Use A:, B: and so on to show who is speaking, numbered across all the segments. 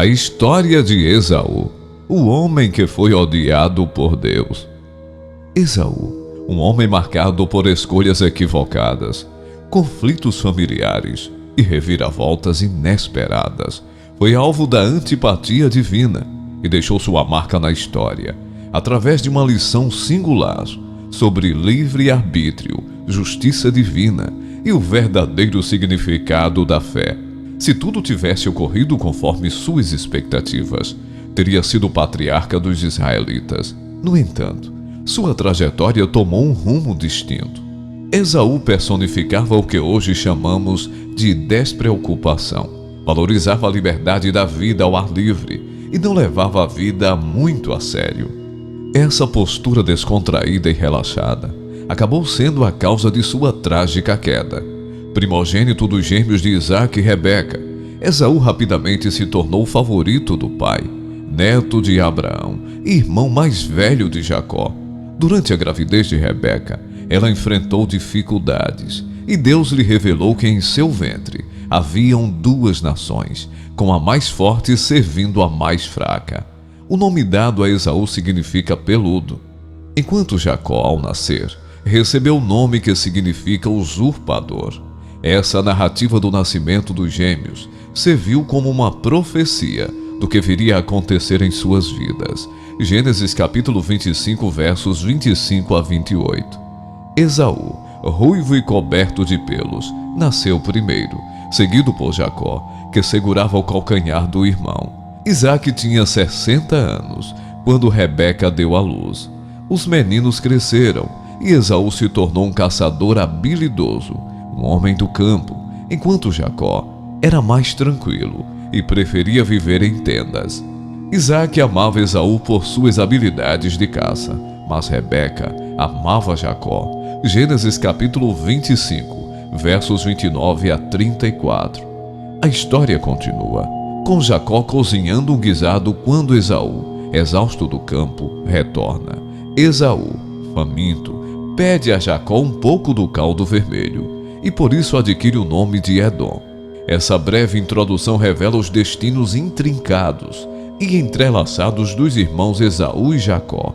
A: A história de Esaú, o homem que foi odiado por Deus. Esaú, um homem marcado por escolhas equivocadas, conflitos familiares e reviravoltas inesperadas, foi alvo da antipatia divina e deixou sua marca na história, através de uma lição singular sobre livre-arbítrio, justiça divina e o verdadeiro significado da fé. Se tudo tivesse ocorrido conforme suas expectativas, teria sido o patriarca dos israelitas. No entanto, sua trajetória tomou um rumo distinto. Esaú personificava o que hoje chamamos de despreocupação. Valorizava a liberdade da vida ao ar livre e não levava a vida muito a sério. Essa postura descontraída e relaxada acabou sendo a causa de sua trágica queda. Primogênito dos gêmeos de Isaque e Rebeca, Esaú rapidamente se tornou o favorito do pai, neto de Abraão e irmão mais velho de Jacó. Durante a gravidez de Rebeca, ela enfrentou dificuldades e Deus lhe revelou que em seu ventre haviam duas nações, com a mais forte servindo a mais fraca. O nome dado a Esaú significa peludo, enquanto Jacó, ao nascer, recebeu o nome que significa usurpador. Essa narrativa do nascimento dos gêmeos serviu como uma profecia do que viria a acontecer em suas vidas. Gênesis capítulo 25, versos 25 a 28. Esaú, ruivo e coberto de pelos, nasceu primeiro, seguido por Jacó, que segurava o calcanhar do irmão. Isaque tinha 60 anos quando Rebeca deu à luz. Os meninos cresceram e Esaú se tornou um caçador habilidoso, um homem do campo, enquanto Jacó era mais tranquilo e preferia viver em tendas. Isaque amava Esaú por suas habilidades de caça, mas Rebeca amava Jacó. Gênesis capítulo 25, versos 29 a 34. A história continua, com Jacó cozinhando um guisado quando Esaú, exausto do campo, retorna. Esaú, faminto, pede a Jacó um pouco do caldo vermelho e por isso adquire o nome de Edom. Essa breve introdução revela os destinos intrincados e entrelaçados dos irmãos Esaú e Jacó.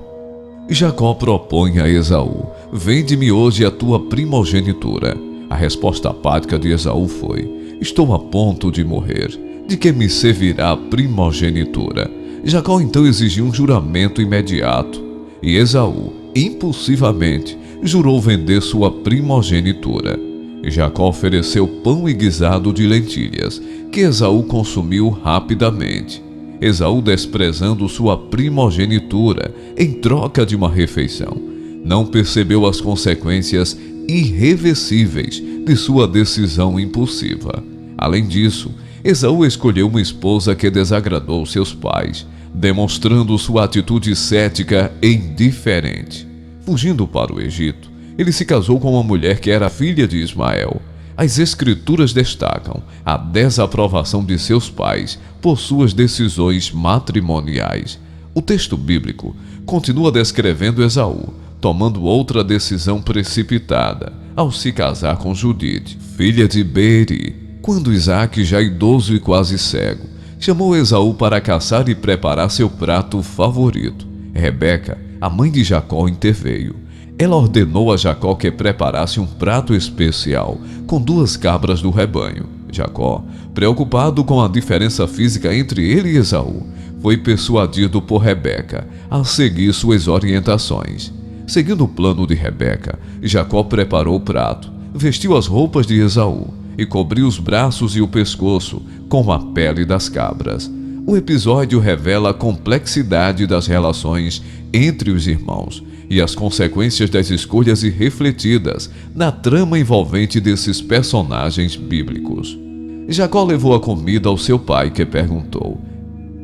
A: Jacó propõe a Esaú: vende-me hoje a tua primogenitura. A resposta apática de Esaú foi: estou a ponto de morrer, de que me servirá a primogenitura? Jacó então exigiu um juramento imediato, e Esaú, impulsivamente, jurou vender sua primogenitura. Jacó ofereceu pão e guisado de lentilhas, que Esaú consumiu rapidamente. Esaú, desprezando sua primogenitura em troca de uma refeição, não percebeu as consequências irreversíveis de sua decisão impulsiva. Além disso, Esaú escolheu uma esposa que desagradou seus pais, demonstrando sua atitude cética e indiferente. Fugindo para o Egito, ele se casou com uma mulher que era filha de Ismael. As escrituras destacam a desaprovação de seus pais por suas decisões matrimoniais. O texto bíblico continua descrevendo Esaú tomando outra decisão precipitada ao se casar com Judite, filha de Beeri. Quando Isaque, já idoso e quase cego, chamou Esaú para caçar e preparar seu prato favorito, Rebeca, a mãe de Jacó, interveio. Ela ordenou a Jacó que preparasse um prato especial com 2 cabras do rebanho. Jacó, preocupado com a diferença física entre ele e Esaú, foi persuadido por Rebeca a seguir suas orientações. Seguindo o plano de Rebeca, Jacó preparou o prato, vestiu as roupas de Esaú e cobriu os braços e o pescoço com a pele das cabras. O episódio revela a complexidade das relações entre os irmãos e as consequências das escolhas irrefletidas na trama envolvente desses personagens bíblicos. Jacó levou a comida ao seu pai, que perguntou: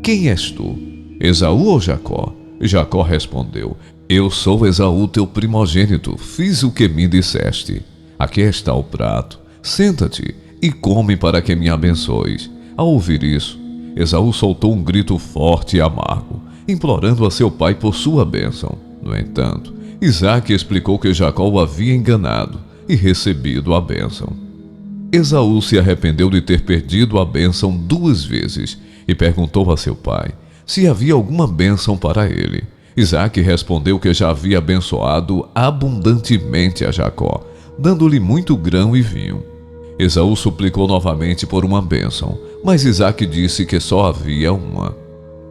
A: "Quem és tu, Esaú ou Jacó?" Jacó respondeu: "Eu sou Esaú, teu primogênito. Fiz o que me disseste. Aqui está o prato. Senta-te e come para que me abençoes." Ao ouvir isso, Esaú soltou um grito forte e amargo, implorando a seu pai por sua bênção. No entanto, Isaque explicou que Jacó o havia enganado e recebido a bênção. Esaú se arrependeu de ter perdido a bênção 2 vezes e perguntou a seu pai se havia alguma bênção para ele. Isaque respondeu que já havia abençoado abundantemente a Jacó, dando-lhe muito grão e vinho. Esaú suplicou novamente por uma bênção, mas Isaque disse que só havia uma.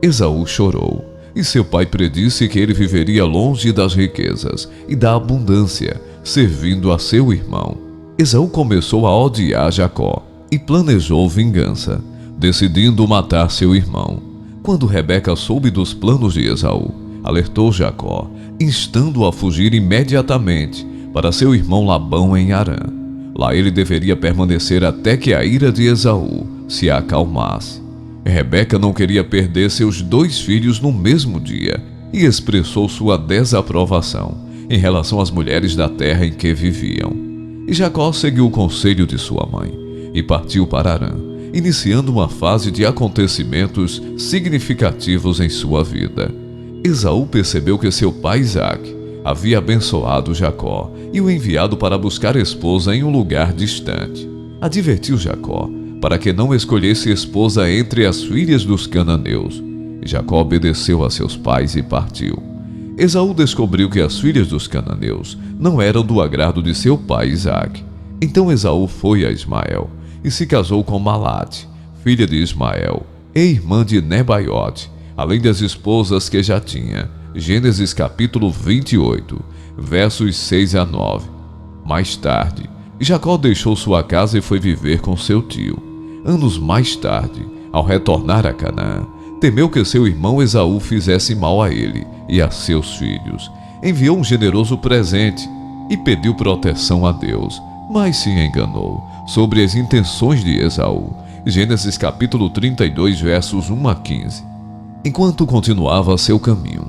A: Esaú chorou, e seu pai predisse que ele viveria longe das riquezas e da abundância, servindo a seu irmão. Esaú começou a odiar Jacó e planejou vingança, decidindo matar seu irmão. Quando Rebeca soube dos planos de Esaú, alertou Jacó, instando-o a fugir imediatamente para seu irmão Labão em Harã. Lá ele deveria permanecer até que a ira de Esaú se acalmasse. Rebeca não queria perder seus 2 filhos no mesmo dia e expressou sua desaprovação em relação às mulheres da terra em que viviam. E Jacó seguiu o conselho de sua mãe e partiu para Harã, iniciando uma fase de acontecimentos significativos em sua vida. Esaú percebeu que seu pai Isaque havia abençoado Jacó e o enviado para buscar esposa em um lugar distante. Advertiu Jacó para que não escolhesse esposa entre as filhas dos cananeus. Jacó obedeceu a seus pais e partiu. Esaú descobriu que as filhas dos cananeus não eram do agrado de seu pai Isaque. Então Esaú foi a Ismael e se casou com Malate, filha de Ismael e irmã de Nebaiote, além das esposas que já tinha. Gênesis capítulo 28, versos 6 a 9. Mais tarde, Jacó deixou sua casa e foi viver com seu tio. Anos mais tarde, ao retornar a Canaã, temeu que seu irmão Esaú fizesse mal a ele e a seus filhos. Enviou um generoso presente e pediu proteção a Deus, mas se enganou sobre as intenções de Esaú. Gênesis capítulo 32, versos 1 a 15. Enquanto continuava seu caminho,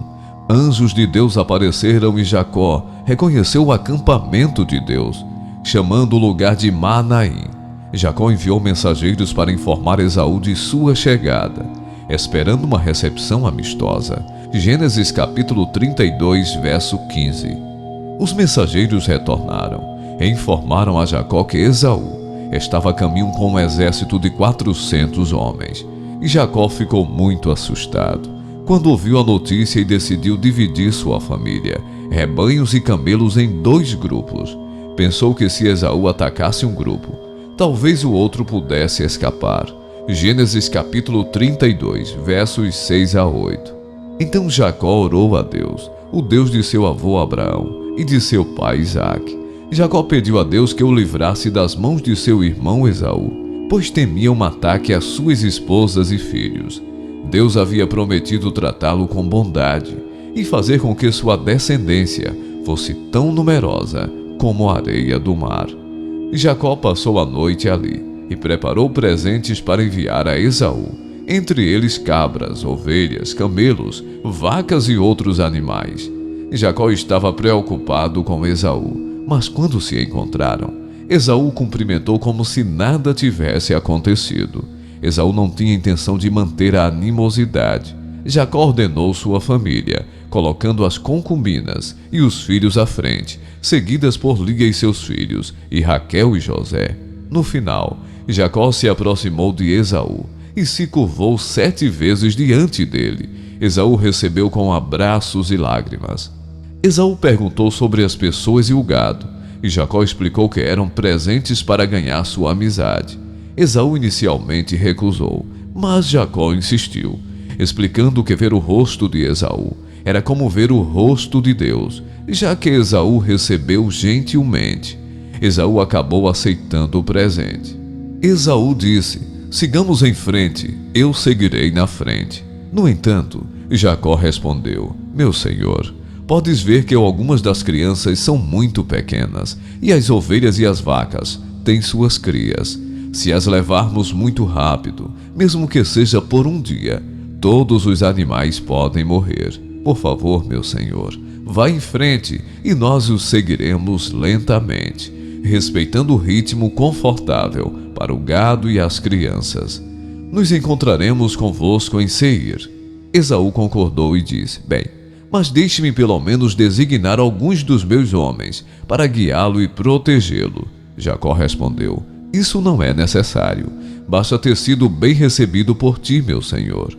A: anjos de Deus apareceram e Jacó reconheceu o acampamento de Deus, chamando o lugar de Manaim. Jacó enviou mensageiros para informar Esaú de sua chegada, esperando uma recepção amistosa. Gênesis capítulo 32, verso 15. Os mensageiros retornaram e informaram a Jacó que Esaú estava a caminho com um exército de 400 homens. E Jacó ficou muito assustado quando ouviu a notícia e decidiu dividir sua família, rebanhos e camelos, em 2 grupos. Pensou que se Esaú atacasse um grupo, talvez o outro pudesse escapar. Gênesis capítulo 32, versos 6 a 8. Então Jacó orou a Deus, o Deus de seu avô Abraão e de seu pai Isaque. Jacó pediu a Deus que o livrasse das mãos de seu irmão Esaú, pois temia um ataque às suas esposas e filhos. Deus havia prometido tratá-lo com bondade e fazer com que sua descendência fosse tão numerosa como a areia do mar. Jacó passou a noite ali e preparou presentes para enviar a Esaú, entre eles cabras, ovelhas, camelos, vacas e outros animais. Jacó estava preocupado com Esaú, mas quando se encontraram, Esaú o cumprimentou como se nada tivesse acontecido. Esaú não tinha intenção de manter a animosidade. Jacó ordenou sua família, colocando as concubinas e os filhos à frente, seguidas por Lia e seus filhos, e Raquel e José. No final, Jacó se aproximou de Esaú e se curvou 7 vezes diante dele. Esaú recebeu com abraços e lágrimas. Esaú perguntou sobre as pessoas e o gado, e Jacó explicou que eram presentes para ganhar sua amizade. Esaú inicialmente recusou, mas Jacó insistiu, explicando que ver o rosto de Esaú era como ver o rosto de Deus, já que Esaú recebeu gentilmente. Esaú acabou aceitando o presente. Esaú disse: "Sigamos em frente, eu seguirei na frente." No entanto, Jacó respondeu: "Meu senhor, podes ver que algumas das crianças são muito pequenas, e as ovelhas e as vacas têm suas crias. Se as levarmos muito rápido, mesmo que seja por um dia, todos os animais podem morrer. Por favor, meu senhor, vá em frente e nós os seguiremos lentamente, respeitando o ritmo confortável para o gado e as crianças. Nos encontraremos convosco em Seir." Esaú concordou e disse: "Bem, mas deixe-me pelo menos designar alguns dos meus homens para guiá-lo e protegê-lo." Jacó respondeu: "Isso não é necessário. basta ter sido bem recebido por ti, meu senhor.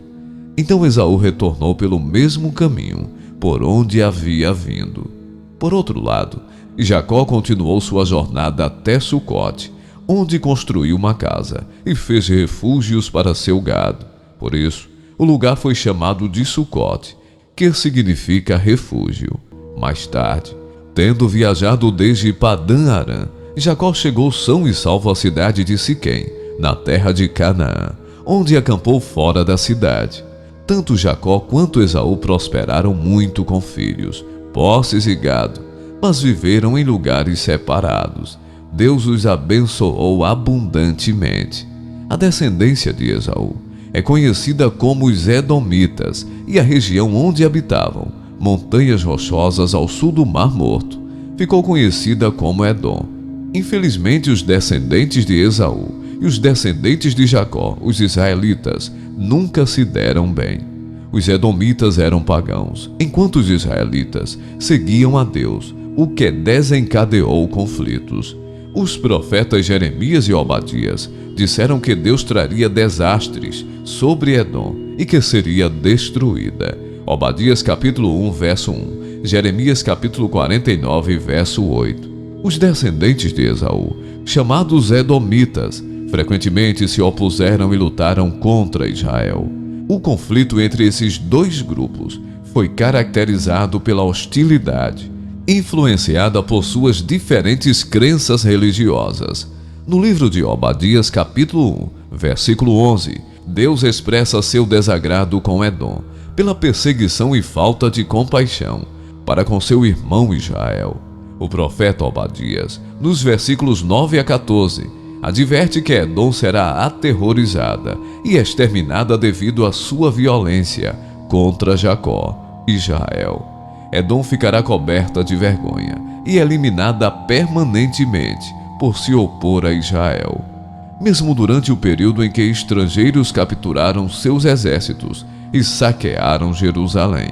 A: Então Esaú retornou pelo mesmo caminho por onde havia vindo. Por outro lado, Jacó continuou sua jornada até Sucote, onde construiu uma casa e fez refúgios para seu gado. Por isso, o lugar foi chamado de Sucote, que significa refúgio. Mais tarde, tendo viajado desde Padã-Arã, Jacó chegou são e salvo à cidade de Siquém, na terra de Canaã, onde acampou fora da cidade. Tanto Jacó quanto Esaú prosperaram muito com filhos, posses e gado, mas viveram em lugares separados. Deus os abençoou abundantemente. A descendência de Esaú é conhecida como os Edomitas, e a região onde habitavam, montanhas rochosas ao sul do Mar Morto, ficou conhecida como Edom. Infelizmente, os descendentes de Esaú e os descendentes de Jacó, os israelitas, nunca se deram bem. Os edomitas eram pagãos, enquanto os israelitas seguiam a Deus, o que desencadeou conflitos. Os profetas Jeremias e Obadias disseram que Deus traria desastres sobre Edom e que seria destruída. Obadias capítulo 1, verso 1, Jeremias capítulo 49, verso 8. Os descendentes de Esaú, chamados Edomitas, frequentemente se opuseram e lutaram contra Israel. O conflito entre esses dois grupos foi caracterizado pela hostilidade, influenciada por suas diferentes crenças religiosas. No livro de Obadias, capítulo 1, versículo 11, Deus expressa seu desagrado com Edom pela perseguição e falta de compaixão para com seu irmão Israel. O profeta Obadias, nos versículos 9 a 14, adverte que Edom será aterrorizada e exterminada devido à sua violência contra Jacó e Israel. Edom ficará coberta de vergonha e eliminada permanentemente por se opor a Israel. Mesmo durante o período em que estrangeiros capturaram seus exércitos e saquearam Jerusalém.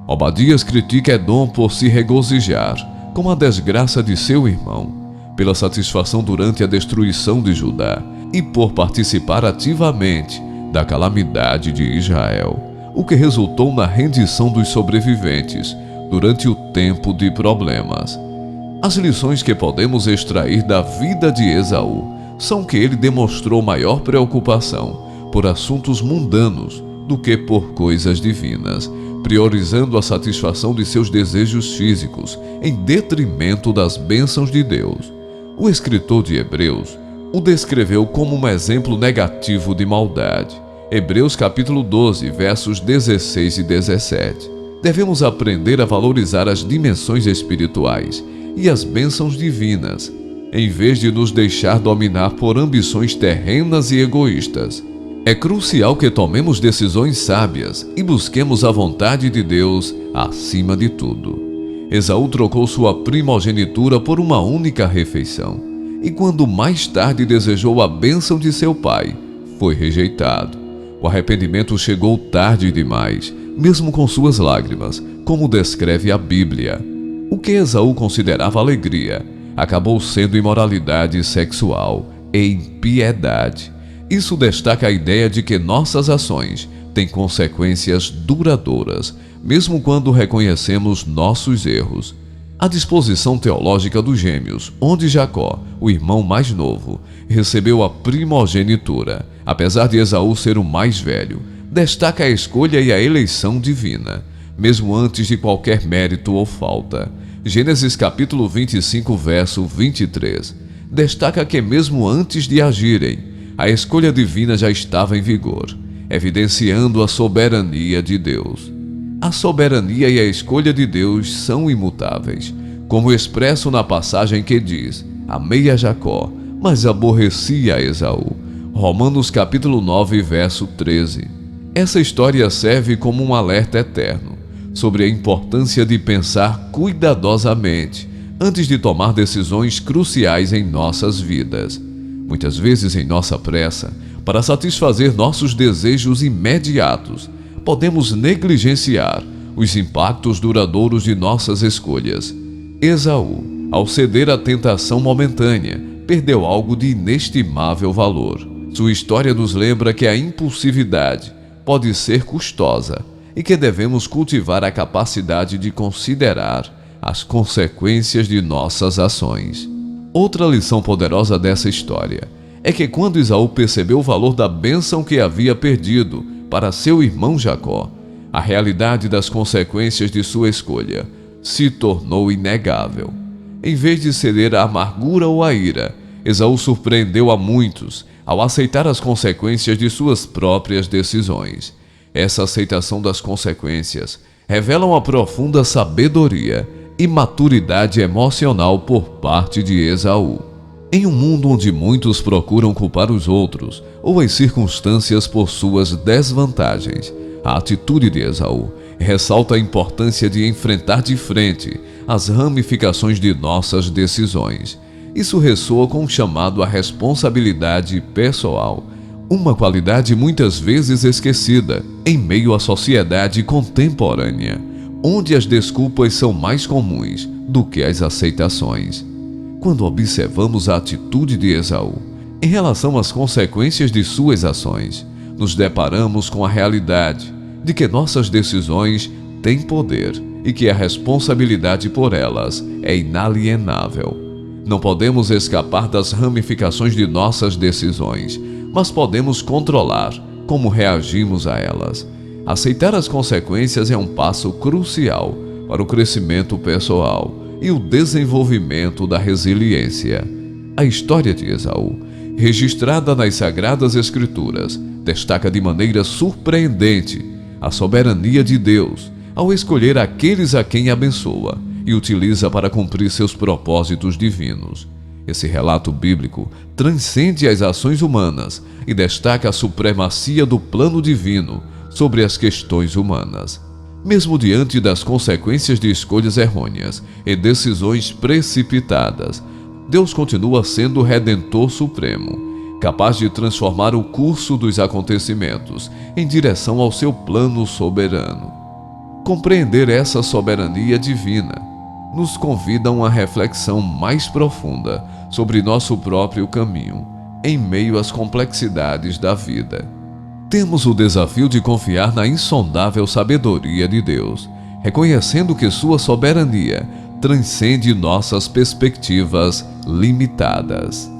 A: Obadias critica Edom por se regozijar com a desgraça de seu irmão, pela satisfação durante a destruição de Judá e por participar ativamente da calamidade de Israel, o que resultou na rendição dos sobreviventes durante o tempo de problemas. As lições que podemos extrair da vida de Esaú são que ele demonstrou maior preocupação por assuntos mundanos do que por coisas divinas, priorizando a satisfação de seus desejos físicos em detrimento das bênçãos de Deus. O escritor de Hebreus o descreveu como um exemplo negativo de maldade. Hebreus capítulo 12, versos 16 e 17. Devemos aprender a valorizar as dimensões espirituais e as bênçãos divinas, em vez de nos deixar dominar por ambições terrenas e egoístas. É crucial que tomemos decisões sábias e busquemos a vontade de Deus acima de tudo. Esaú trocou sua primogenitura por uma única refeição, e quando mais tarde desejou a bênção de seu pai, foi rejeitado. O arrependimento chegou tarde demais, mesmo com suas lágrimas, como descreve a Bíblia. O que Esaú considerava alegria, acabou sendo imoralidade sexual e impiedade. Isso destaca a ideia de que nossas ações têm consequências duradouras, mesmo quando reconhecemos nossos erros. A disposição teológica dos gêmeos, onde Jacó, o irmão mais novo, recebeu a primogenitura, apesar de Esaú ser o mais velho, destaca a escolha e a eleição divina, mesmo antes de qualquer mérito ou falta. Gênesis capítulo 25, verso 23, destaca que mesmo antes de agirem, a escolha divina já estava em vigor, evidenciando a soberania de Deus. A soberania e a escolha de Deus são imutáveis, como expresso na passagem que diz: amei a Jacó, mas aborreci a Esaú. Romanos capítulo 9, verso 13. Essa história serve como um alerta eterno sobre a importância de pensar cuidadosamente antes de tomar decisões cruciais em nossas vidas. Muitas vezes, em nossa pressa, para satisfazer nossos desejos imediatos, podemos negligenciar os impactos duradouros de nossas escolhas. Esaú, ao ceder à tentação momentânea, perdeu algo de inestimável valor: Sua história nos lembra que a impulsividade pode ser custosa e que devemos cultivar a capacidade de considerar as consequências de nossas ações. Outra lição poderosa dessa história é que quando Esaú percebeu o valor da bênção que havia perdido para seu irmão Jacó, a realidade das consequências de sua escolha se tornou inegável. Em vez de ceder à amargura ou à ira, Esaú surpreendeu a muitos ao aceitar as consequências de suas próprias decisões. Essa aceitação das consequências revela uma profunda sabedoria e maturidade emocional por parte de Esaú. Em um mundo onde muitos procuram culpar os outros ou as circunstâncias por suas desvantagens, a atitude de Esaú ressalta a importância de enfrentar de frente as ramificações de nossas decisões. Isso ressoa com um chamado à responsabilidade pessoal, uma qualidade muitas vezes esquecida em meio à sociedade contemporânea, onde as desculpas são mais comuns do que as aceitações. Quando observamos a atitude de Esaú em relação às consequências de suas ações, nos deparamos com a realidade de que nossas decisões têm poder e que a responsabilidade por elas é inalienável. Não podemos escapar das ramificações de nossas decisões, mas podemos controlar como reagimos a elas. Aceitar as consequências é um passo crucial para o crescimento pessoal e o desenvolvimento da resiliência. A história de Esaú, registrada nas Sagradas Escrituras, destaca de maneira surpreendente a soberania de Deus ao escolher aqueles a quem abençoa e utiliza para cumprir seus propósitos divinos. Esse relato bíblico transcende as ações humanas e destaca a supremacia do plano divino sobre as questões humanas. Mesmo diante das consequências de escolhas errôneas e decisões precipitadas, Deus continua sendo o Redentor Supremo, capaz de transformar o curso dos acontecimentos em direção ao seu plano soberano. Compreender essa soberania divina nos convida a uma reflexão mais profunda sobre nosso próprio caminho, em meio às complexidades da vida. Temos o desafio de confiar na insondável sabedoria de Deus, reconhecendo que sua soberania transcende nossas perspectivas limitadas.